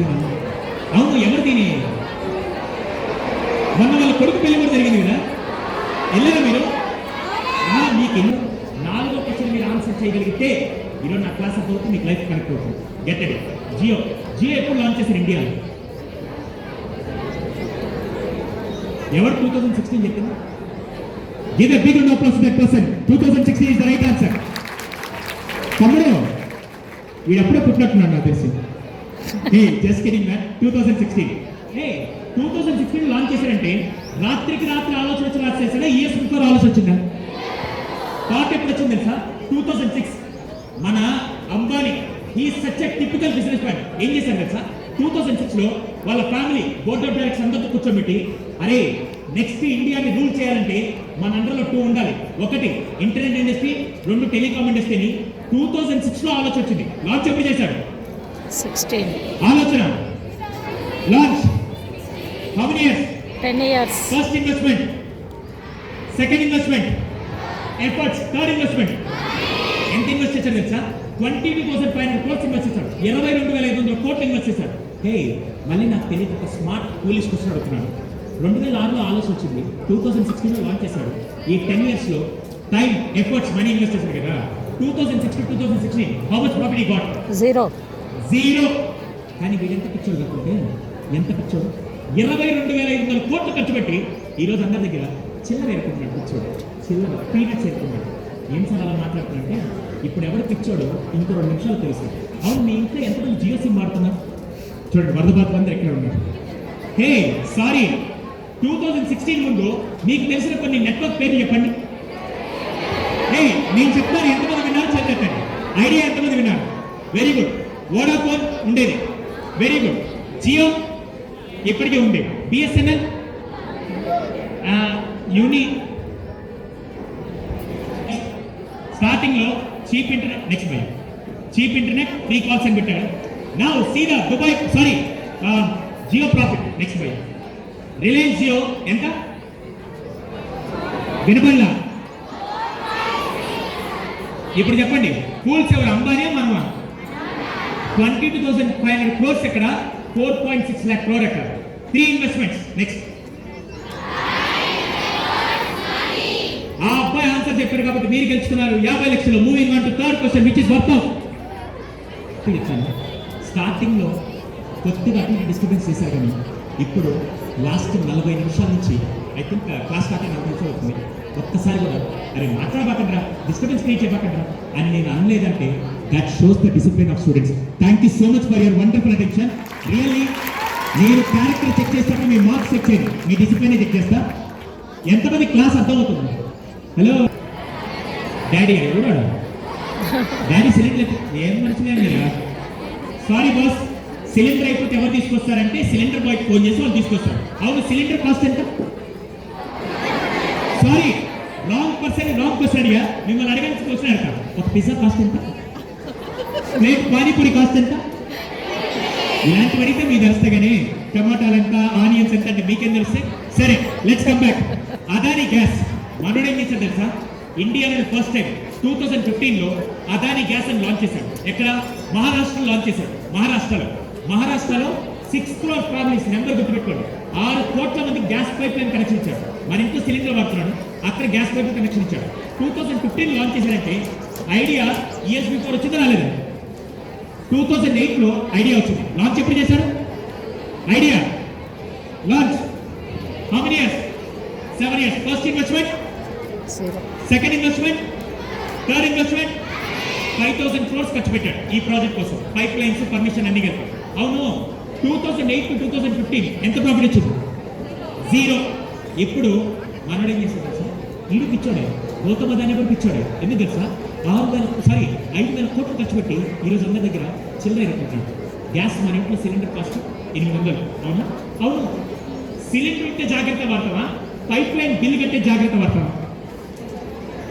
మర్చిపోయినాను. అవును, ఎవరు దీని మొన్న వాళ్ళ కొడుకు పెళ్లి కూడా జరిగింది కదా, వెళ్ళారా మీరు? మీకు 4వ క్వశ్చన్ మీరు ఆన్సర్ చేయగలిగితే ఈరోజు నా క్లాస్ అవుతుంది, మీకు లైఫ్ కనెక్ట్ అవుతుంది. Get it. జియో ఎప్పుడు లాంచ్ చేశారు ఇండియాలో? ఎవరు 2016 చెప్పింది? Give a big round of applause to that person. 2016 is the right answer. తమ్ముడు వీడప్పుడే పుట్టినట్టున్నాడు నాకు తెలిసి. Just kidding man. 2016 లాంచ్ చేశారంటే రాత్రికి రాత్రి ఆలోచన వచ్చి లాంచ్ చేశాడా? ఇయర్స్ బిఫోర్ ఆలోచన వచ్చిందా? థాట్ ఎప్పుడు వచ్చింది తెలుసా? 2006. మన Ambani, he such a typical business man. ఏం చేశారు తెలుసా? 2006 లో వాళ్ళ ఫ్యామిలీ బోర్డ్ ఆఫ్ డైరెక్టర్స్ అందరితో కూర్చోబెట్టి, అరే నెక్స్ట్ ఇండియాని రూల్ చేయాలంటే మన అండర్లో 2 ఉండాలి. ఒకటి ఇంటర్నెట్ ఇండస్ట్రీ, 2 టెలికామ్ ఇండస్ట్రీని 2006 లో ఆలోచన వచ్చింది. లాంచ్ ఎప్పుడు చేశాడు? 16. ఆలోచన launch how many years? 10 years. First investment, second investment, efforts, third investment. ఎంత ఇన్వెస్ట్ చేశారు తెలుసా? 22,500 crores ఇన్వెస్ట్ చేశాడు. 22,500 కోట్లు ఇన్వెస్ట్ చేశాడు. హే, మళ్ళీ నాకు తెలియదు, ఒక స్మార్ట్ పోలీస్ క్వశ్చన్ అడుగుతున్నాడు. 2006లో ఆలోచన వచ్చింది, 2016లో లాంచ్ చేశాడు. ఈ 10 years లో టైం, ఎఫర్ట్స్, మనీ ఇన్వెస్ట్ చేశాడు కదా. 2006 to 2016 how much profit he got? Zero. కానీ వీడెంత పిచ్చోడు కాకపోతే ఎంత పిచ్చోడు? 22,500 కోట్లు ఖర్చు పెట్టి ఈరోజు అందరి దగ్గర చిల్లర ఏరుకుంటున్నాడు. పిచ్చోడు చిల్లర పీనట్స్ ఏరుకున్నాడు. ఏం సార్ అలా మాట్లాడుతున్నారంటే, ఇప్పుడు ఎవరు పిచ్చోడు ఇంకో 2 నిమిషాలు తెలుసు. అవును, మీ ఇంట్లో ఎంతమంది జియో సిమ్ వాడుతున్నారు? చూడండి, వరదబాద్ అందరూ ఎక్కడ ఉన్నారు. హే సారీ, 2016 ముందు మీకు తెలిసిన కొన్ని నెట్వర్క్ పేర్లు చెప్పండి. హే, నేను చెప్తాను, ఎంతమంది విన్నారు చెప్పండి. ఐడియా ఎంతమంది విన్నారు? Very good. వోడాఫోన్ ఉండేది, వెరీ గుడ్. జియో ఇప్పటికే ఉంది. బిఎస్ఎన్ఎల్, యూని, స్టార్టింగ్ లో cheap internet, next by cheap internet, free calls అని పెట్టాడు. నౌ సీదా Dubai, sorry Jio profit, next by Reliance Jio ఎంత? వినబడలా? ఇప్పుడు చెప్పండి, కూల్స్ ఎవరు? అంబానీ మనమా? 22,500 crores ఎక్కడ? 4.6 lakh crore ఎక్కడ? 3 ఇన్వెస్ట్మెంట్స్. నెక్స్ట్. ఆ అబ్బాయి ఆన్సర్ చెప్పారు కాబట్టి మీరు గెలుచుకున్నారు 50 లక్షలు. Moving on to third question which is worth of. Starting లో కొద్దిగా అటు డిస్టర్బెన్స్ చేశారు, కానీ ఇప్పుడు లాస్ట్ 40 నిమిషాల నుంచి ఐ థింక్ క్లాస్ స్టార్ట్ అయిన 40 నిమిషాలు అవుతుంది. ఒక్కసారి కూడా అరే మాట్లాడబాకండ్రా, డిస్టర్బెన్స్ క్రియేట్ చేయబాకండ్రా అని నేను అనలేదంటే that shows the discipline of students. Thank you so much for your wonderful attention. Really మీరు క్యారెక్టర్ చెక్ చేస్తాక మీ మార్క్స్ చెక్ చేయండి, మీ డిసిప్లిన్ చెక్ చేస్తా. ఎంతమంది క్లాస్ అర్థమవుతుంది? హలో డాడీ, ఎవరు డాడీ? సిలిండర్ ఏం మర్చిపోయాను కదా. సారీ బాస్, సిలిండర్ అయిపోతే ఎవరు తీసుకొస్తారంటే సిలిండర్ బాయ్కి ఫోన్ చేసి వాళ్ళు తీసుకొస్తారు. అవును, సిలిండర్ కాస్ట్ ఎంత? సారీ, రాంగ్ క్వశ్చన్ అడిగా. మిమ్మల్ని అడగాల్సిన క్వశ్చన్ అడగ. ఒక పిజ్జా కాస్ట్ ఎంత? ప్లేట్ పానీపూరి కాస్ట్ ఎంత? ఇలాంటివి అడిగితే మీకు తెలుస్తే కానీ టమాటాలు ఎంత, ఆనియన్స్ ఎంత అంటే మీకేం తెలిస్తే. సరే, let's come back. Adani gas మనోడు ఏం చేశాడు తెలుసా? ఇండియాలో ఫస్ట్ టైం 2015లో అదానీ గ్యాస్ అని లాంచ్ చేశాడు. ఎక్కడ? మహారాష్ట్రలో లాంచ్ చేశాడు. మహారాష్ట్రలో 6 crore ఫ్యామిలీస్, నెంబర్ గుర్తుపెట్టుకోండి, 6 కోట్ల మంది గ్యాస్ పైప్ లైన్ కనెక్షన్ ఇచ్చాడు. మన ఇంట్లో సిలిండర్ వాడుతున్నాడు, అక్కడ గ్యాస్ పైప్ కనెక్షన్ ఇచ్చాడు. 2015 లాంచ్ చేశాడంటే ఐడియా ఇయర్స్ బిఫోర్ వచ్చిందా రాలేదా? 2008లో ఐడియా వచ్చింది. లాంచ్ ఎప్పుడు చేశాడు? Idea launch how many years? 7 years. First investment, second investment, third investment. 5,000 crores ఖర్చు పెట్టాడు ఈ ప్రాజెక్ట్ కోసం. పైప్ లైన్స్, పర్మిషన్ అన్ని కలిపి. అవును, 2008 to 2015 ఎంత ప్రాఫిట్ వచ్చింది? 0. ఇప్పుడు మనోడు ఏం చేస్తాడు సార్? ఈడు పిచ్చాడే, గౌతమ్ అదానీ కూడా పిచ్చాడే. ఎందుకు తెలుసా? 5,000 కోట్లు ఖర్చు పెట్టి ఈరోజు అందరి దగ్గర చిల్లర ఎరుకుంటాడు. గ్యాస్ మన ఇంట్లో సిలిండర్ కాస్ట్ 800. అవునా? అవును. సిలిండర్ ఉంటే జాగ్రత్త వాడతావా? పైప్ లైన్ బిల్లు కట్టే జాగ్రత్త వాడతావా?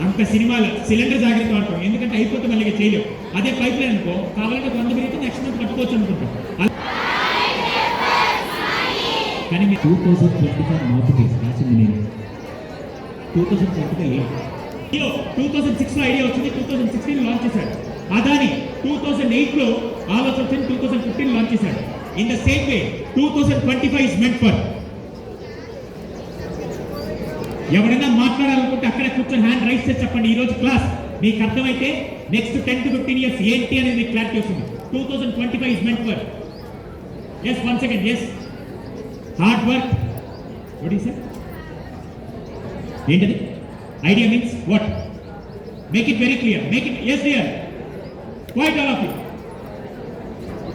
అంత సినిమాలో సిలిండర్ జాగ్రత్త వాడతాం, ఎందుకంటే అయిపోతే మళ్ళీ చేయలేవు. అదే పైప్ లైన్ అనుకో, కావాలంటే 100 మినిట్ నెక్స్ట్ మంత్ కట్టుకోవచ్చు అనుకుంటాం. కానీ మీరు 2025 మార్కెట్ రాసింది నేను 2025 2006లో ఐడియా వచ్చింది, 2016 లాంచ్ చేశాడు. అదాని 2008లో ఆలోచన వచ్చింది, 2015 లాంచ్ చేశాడు. In the same way, 2025 is meant for. ఎవరైనా మాట్లాడాలనుకుంటే అక్కడే కూర్చొని హ్యాండ్ రైస్ చేసి చెప్పండి. ఈ రోజు క్లాస్ మీకు అర్థమైతే నెక్స్ట్ 10 to 15 years ఏంటి అనేది మీకు క్లారిటీ వస్తుంది. 2025 is meant for. Yes, one second. Yes. Hard work. What is it? ఏంటది? Idea means what? Make it very clear. Make it, yes dear. Quite all of you.